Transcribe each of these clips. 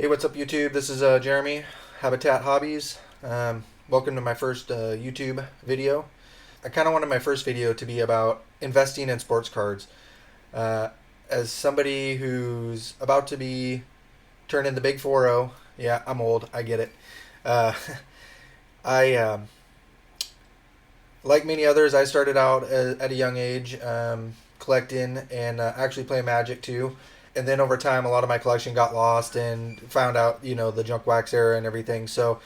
Hey, what's up, YouTube? This is Jeremy, Habitat Hobbies. Welcome to my first YouTube video. I kind of wanted my first video to be about investing in sports cards. Uh, as somebody who's about to be turning the big 4-0, yeah, I'm old, I get it. Uh, I, like many others, I started out at a young age collecting and actually playing Magic too. And then over time, a lot of my collection got lost and found out, the junk wax era and everything. So,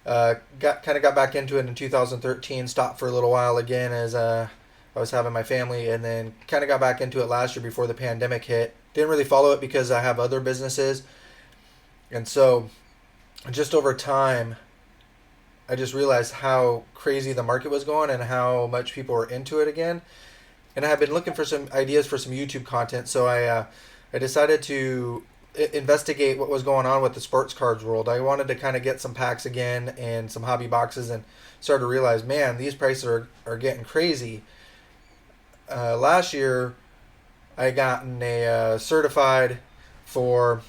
got back into it in 2013. Stopped for a little while again as I was having my family, and then kind of got back into it last year before the pandemic hit. Didn't really follow it because I have other businesses, and so just over time, I just realized how crazy the market was going and how much people were into it again. And I have been looking for some ideas for some YouTube content, so I decided to investigate what was going on with the sports cards world. I wanted to kind of get some packs again and some hobby boxes, and started to realize, man, these prices are getting crazy. Last year, I gotten a certified for.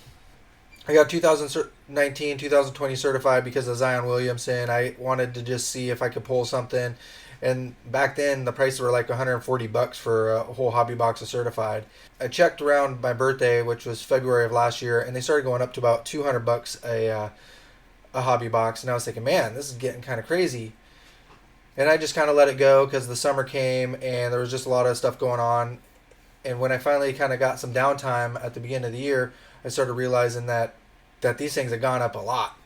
I got 2019, 2020 certified because of Zion Williamson. I wanted to just see if I could pull something. And back then, the prices were like $140 for a whole hobby box of certified. I checked around my birthday, which was February of last year, and they started going up to about $200 a hobby box. And I was thinking, man, this is getting kind of crazy. And I just kind of let it go because the summer came and there was just a lot of stuff going on. And when I finally kind of got some downtime at the beginning of the year, I started realizing that these things had gone up a lot.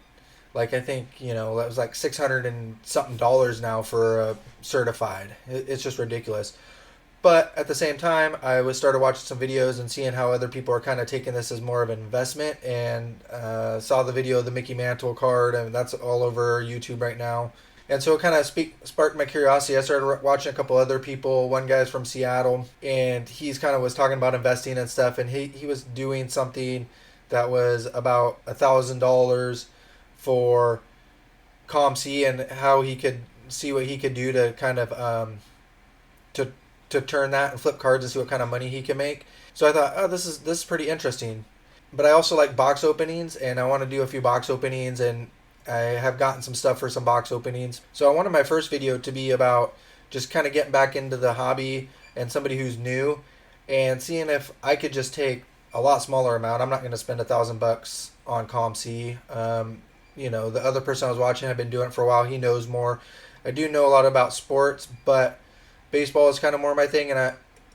Like, I think, that was like 600 and something dollars now for a certified. It's just ridiculous. But at the same time, I was started watching some videos and seeing how other people are kind of taking this as more of an investment, and saw the video of the Mickey Mantle card, and that's all over YouTube right now. And so it kind of sparked my curiosity. I started watching a couple other people. One guy's from Seattle, and he's kind of was talking about investing and stuff, and he was doing something that was about $1,000 for Comc and how he could see what he could do to kind of to turn that and flip cards and see what kind of money he can make. So I thought, oh, this is pretty interesting. But I also like box openings, and I want to do a few box openings, and I have gotten some stuff for some box openings. So I wanted my first video to be about just kind of getting back into the hobby and somebody who's new, and seeing if I could just take a lot smaller amount. I'm not going to spend $1,000 on Comc. The other person I was watching had been doing it for a while. He knows more. I do know a lot about sports, but baseball is kind of more my thing.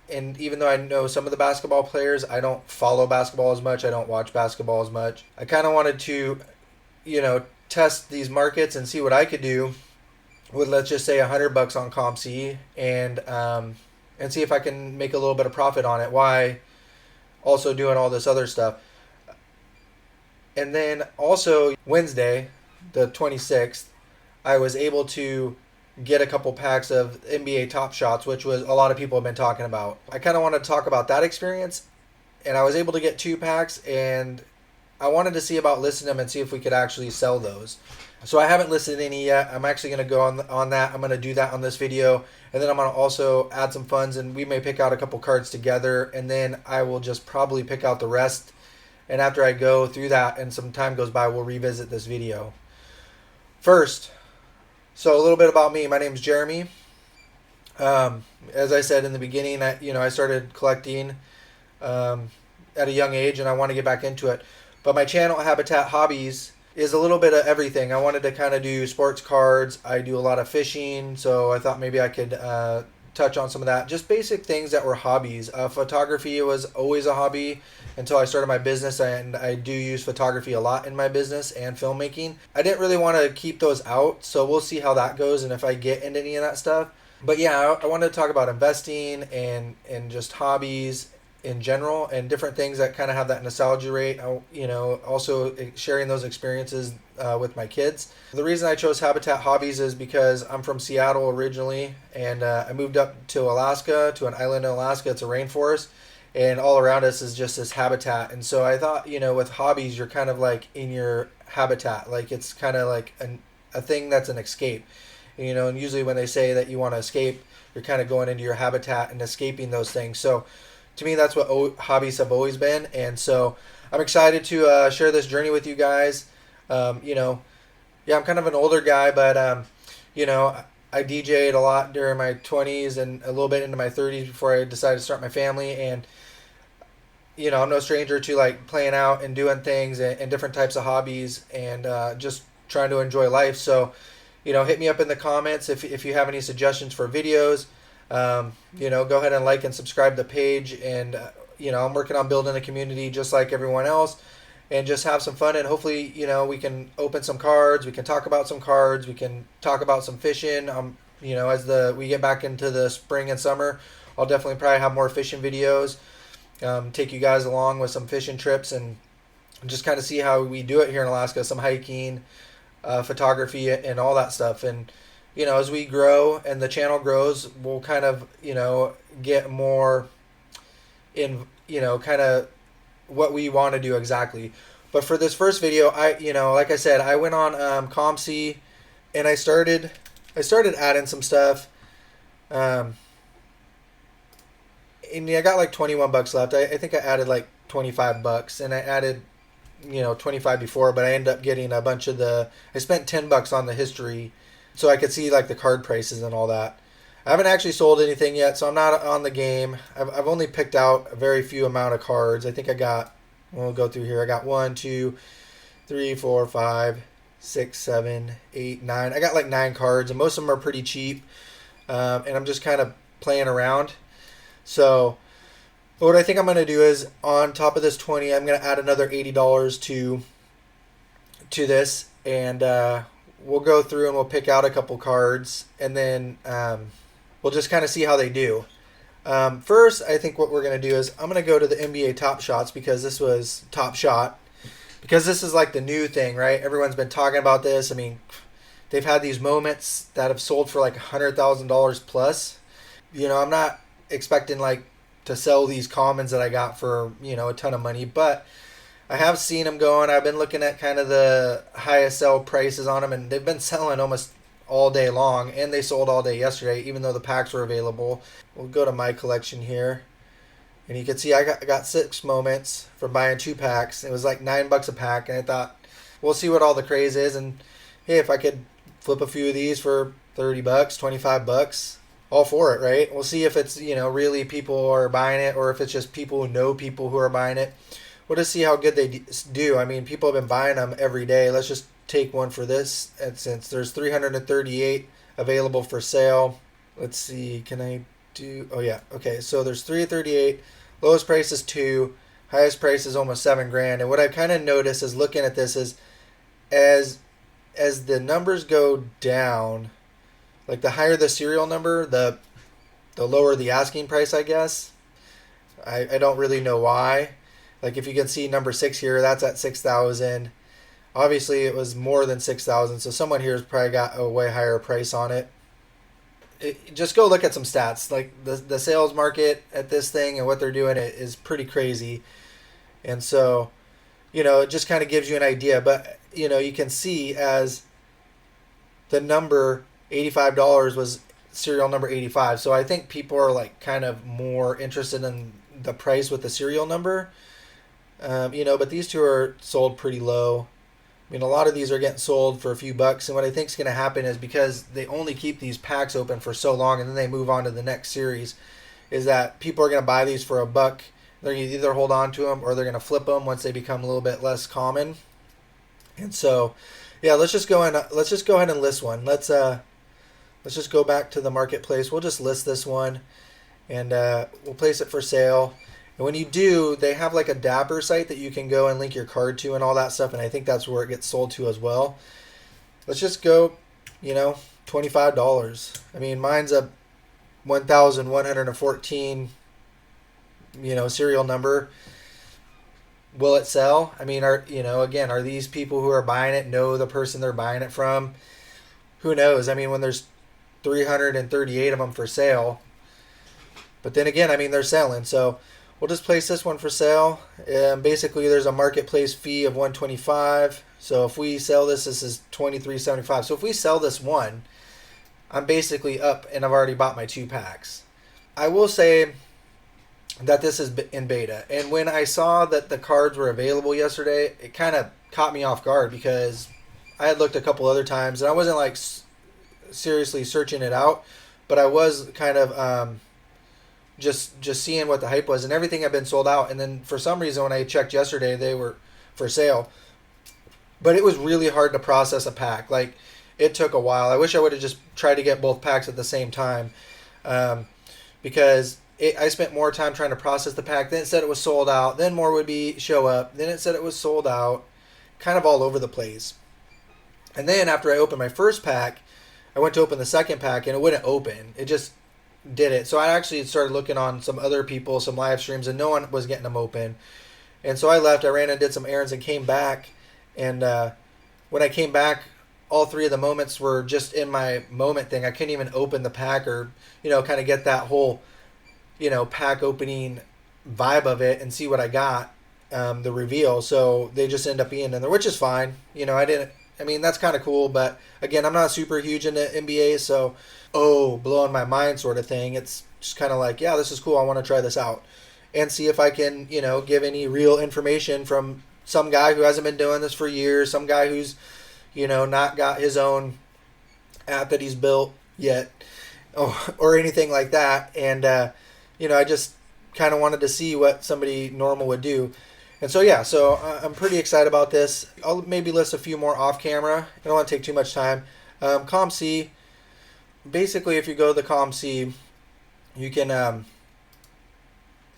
And even though I know some of the basketball players, I don't follow basketball as much. I don't watch basketball as much. I kind of wanted to, test these markets and see what I could do with, let's just say, $100 on Comc, and see if I can make a little bit of profit on it. Why? Also doing all this other stuff. And then also Wednesday, the 26th, I was able to get a couple packs of NBA Top Shots, which was a lot of people have been talking about. I kind of want to talk about that experience, and I was able to get 2 packs, and I wanted to see about listing them and see if we could actually sell those. So I haven't listed any yet. I'm actually going to go on that. I'm going to do that on this video, and then I'm going to also add some funds, and we may pick out a couple cards together, and then I will just probably pick out the rest. And after I go through that and some time goes by, we'll revisit this video. First, so a little bit about me. My name is Jeremy. As I said in the beginning, I started collecting at a young age, and I want to get back into it. But my channel, Habitat Hobbies, is a little bit of everything. I wanted to kind of do sports cards. I do a lot of fishing, so I thought maybe I could touch on some of that. Just basic things that were hobbies. Photography was always a hobby until I started my business, and I do use photography a lot in my business and filmmaking. I didn't really want to keep those out, so we'll see how that goes and if I get into any of that stuff. But yeah, I wanted to talk about investing and just hobbies in general, and different things that kind of have that nostalgia rate. Also sharing those experiences with my kids. The reason I chose Habitat Hobbies is because I'm from Seattle originally, and I moved up to Alaska, to an island in Alaska. It's a rainforest, and all around us is just this habitat. And so I thought, with hobbies, you're kind of like in your habitat. Like, it's kind of like a thing that's an escape. And usually when they say that you want to escape, you're kind of going into your habitat and escaping those things. So to me, that's what hobbies have always been. And so I'm excited to share this journey with you guys. You know, yeah, I'm kind of an older guy, but you know, I DJ'd a lot during my 20s and a little bit into my 30s before I decided to start my family. And you know, I'm no stranger to like playing out and doing things and different types of hobbies and just trying to enjoy life. So, you know, hit me up in the comments if you have any suggestions for videos. You know, go ahead and like and subscribe to the page. And, you know, I'm working on building a community just like everyone else and just have some fun. And hopefully, you know, we can open some cards. We can talk about some cards. We can talk about some fishing. You know, as we get back into the spring and summer, I'll definitely probably have more fishing videos. Take you guys along with some fishing trips and just kind of see how we do it here in Alaska. Some hiking, photography, and all that stuff. And you know, as we grow and the channel grows, we'll kind of get more in kind of what we want to do exactly. But for this first video, like I said, I went on Comc and I started adding some stuff. And I got like 21 bucks left. I think I added like 25 bucks, and I added 25 before, but I ended up getting a bunch of I spent 10 bucks on the history so I could see like the card prices and all that. I haven't actually sold anything yet, so I'm not on the game. I've only picked out a very few amount of cards. I think we'll go through here. I got 1, 2, 3, 4, 5, 6, 7, 8, 9. I got like 9 cards, and most of them are pretty cheap. And I'm just kind of playing around. So what I think I'm going to do is on top of this 20, I'm going to add another $80 to this, and we'll go through and we'll pick out a couple cards, and then we'll just kind of see how they do. First, I think what we're going to do is I'm going to go to the NBA Top Shots because this was Top Shot, because this is like the new thing, right? Everyone's been talking about this. I mean, they've had these moments that have sold for like $100,000 plus. You know, I'm not expecting like to sell these commons that I got for a ton of money, but I have seen them going. I've been looking at kind of the highest sell prices on them, and they've been selling almost all day long, and they sold all day yesterday even though the packs were available. We'll go to my collection here, and you can see I got 6 moments from buying 2 packs. It was like $9 a pack, and I thought we'll see what all the craze is, and hey, if I could flip a few of these for $30, $25, all for it, right? We'll see if it's, really people are buying it, or if it's just people who know people who are buying it. We'll just see how good they do. I mean, people have been buying them every day. Let's just take one for this. And since there's 338 available for sale, let's see, can I do, oh yeah, okay, so there's 338, lowest price is 2, highest price is almost $7,000. And what I kind of noticed is looking at this is as the numbers go down, like the higher the serial number, the lower the asking price, I guess. I don't really know why. Like if you can see number 6 here, that's at 6,000. Obviously it was more than 6,000, so someone here has probably got a way higher price on it. Just go look at some stats. Like the sales market at this thing and what they're doing is pretty crazy. And so, it just kind of gives you an idea. But, you can see as the number $85 was serial number 85. So I think people are like kind of more interested in the price with the serial number. But these two are sold pretty low. I mean, a lot of these are getting sold for a few bucks. And what I think is going to happen is because they only keep these packs open for so long and then they move on to the next series, is that people are going to buy these for $1. They're going to either hold on to them or they're going to flip them once they become a little bit less common. And so, yeah, let's just go ahead and list one. Let's just go back to the marketplace. We'll just list this one, and we'll place it for sale. And when you do, they have like a Dapper site that you can go and link your card to and all that stuff, and I think that's where it gets sold to as well. Let's just go, $25. I mean, mine's a 1,114, serial number. Will it sell? I mean, are these people who are buying it know the person they're buying it from? Who knows? I mean, when there's 338 of them for sale. But then again, I mean, they're selling. So we'll just place this one for sale. Basically, there's a marketplace fee of $125. So if we sell this is $23.75. So if we sell this one, I'm basically up, and I've already bought my 2 packs. I will say that this is in beta. And when I saw that the cards were available yesterday, it kind of caught me off guard because I had looked a couple other times and I wasn't like seriously searching it out, but I was kind of just seeing what the hype was, and everything had been sold out. And then for some reason, when I checked yesterday, they were for sale. But it was really hard to process a pack. Like, it took a while. I wish I would have just tried to get both packs at the same time, because I spent more time trying to process the pack. Then it said it was sold out. Then more would be show up. Then it said it was sold out. Kind of all over the place. And then after I opened my first pack, I went to open the second pack and it wouldn't open. It just did it. So I actually started looking on some other people, some live streams, and no one was getting them open. And so I left. I ran and did some errands and came back. And when I came back, all three of the moments were just in my moment thing. I couldn't even open the pack or, kind of get that whole, pack opening vibe of it and see what I got, the reveal. So they just end up being in there, which is fine. That's kind of cool. But again, I'm not super huge into NBA, so, blowing my mind sort of thing. It's just kind of like, yeah, this is cool. I want to try this out and see if I can, give any real information from some guy who hasn't been doing this for years, some guy who's, not got his own app that he's built yet, or anything like that. And, I just kind of wanted to see what somebody normal would do. And so, yeah, I'm pretty excited about this. I'll maybe list a few more off camera. I don't want to take too much time. Comc, basically, if you go to the Comc, you can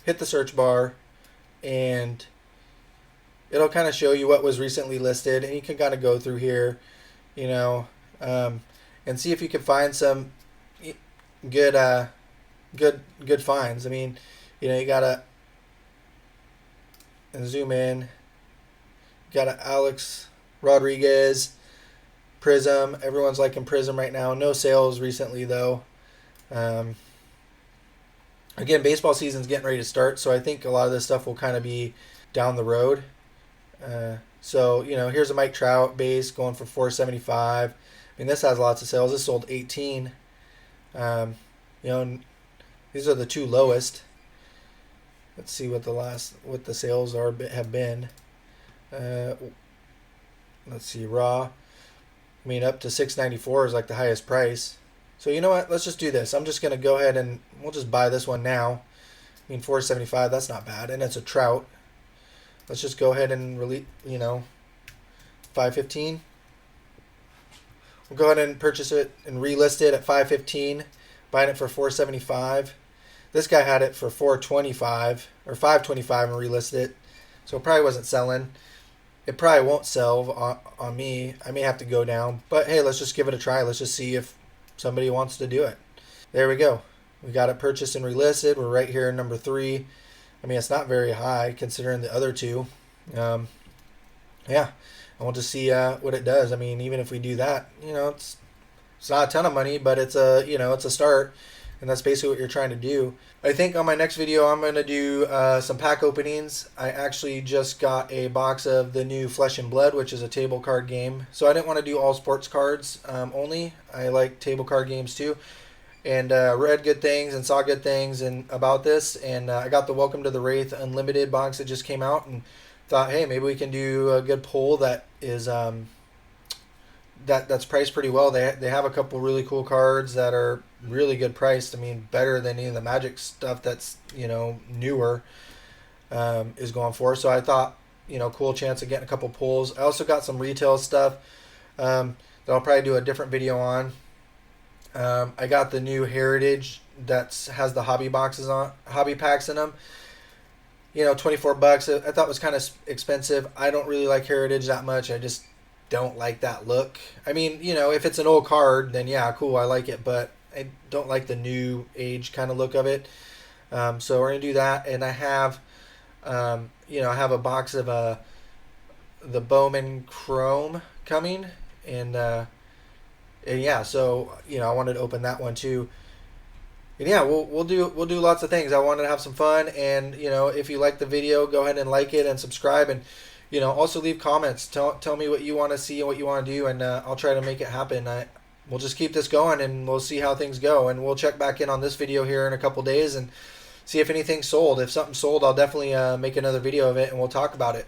hit the search bar, and it'll kind of show you what was recently listed, and you can kind of go through here, and see if you can find some good finds. I mean, you gotta zoom in. You got Alex Rodriguez, Prism. Everyone's liking Prism right now. No sales recently though. Again, baseball season's getting ready to start, so I think a lot of this stuff will kind of be down the road. Here's a Mike Trout base going for $475. I mean, this has lots of sales. This sold 18. These are the two lowest. Let's see what the sales have been. Let's see, raw. I mean, up to $694 is like the highest price. So you know what? Let's just do this. I'm just gonna go ahead and we'll just buy this one now. I mean, $475. That's not bad, and it's a Trout. Let's just go ahead and release. $515. We'll go ahead and purchase it and relist it at $515. Buying it for $475. This guy had it for $425 or $525 and relisted it, so it probably wasn't selling. It probably won't sell on me. I may have to go down, but hey, let's just give it a try. Let's just see if somebody wants to do it. There we go. We got it purchased and relisted. We're right here in number 3. I mean, it's not very high considering the other two. I want to see what it does. I mean, even if we do that, it's not a ton of money, but it's a start. And that's basically what you're trying to do. I think on my next video, I'm going to do some pack openings. I actually just got a box of the new Flesh and Blood, which is a table card game. So I didn't want to do all sports cards only. I like table card games too. And read good things and saw good things about this. And I got the Welcome to the Wraith Unlimited box that just came out. And thought, hey, maybe we can do a good pull that is... that's priced pretty well. They have a couple really cool cards that are really good priced. I mean, better than any of the Magic stuff that's newer is going for. So I thought cool chance of getting a couple pulls. I also got some retail stuff that I'll probably do a different video on. I got the new Heritage that has the hobby packs in them. $24. I thought was kind of expensive. I don't really like Heritage that much. I just don't like that look. I mean, if it's an old card, then yeah, cool, I like it, but I don't like the new age kind of look of it. So we're gonna do that, and I have, I have a box of the Bowman Chrome coming, and yeah, so I wanted to open that one too. And yeah, we'll do lots of things. I wanted to have some fun, and if you like the video, go ahead and like it and subscribe, and also leave comments. Tell me what you want to see and what you want to do, and I'll try to make it happen. We'll just keep this going, and we'll see how things go. And we'll check back in on this video here in a couple days and see if anything's sold. If something's sold, I'll definitely make another video of it and we'll talk about it.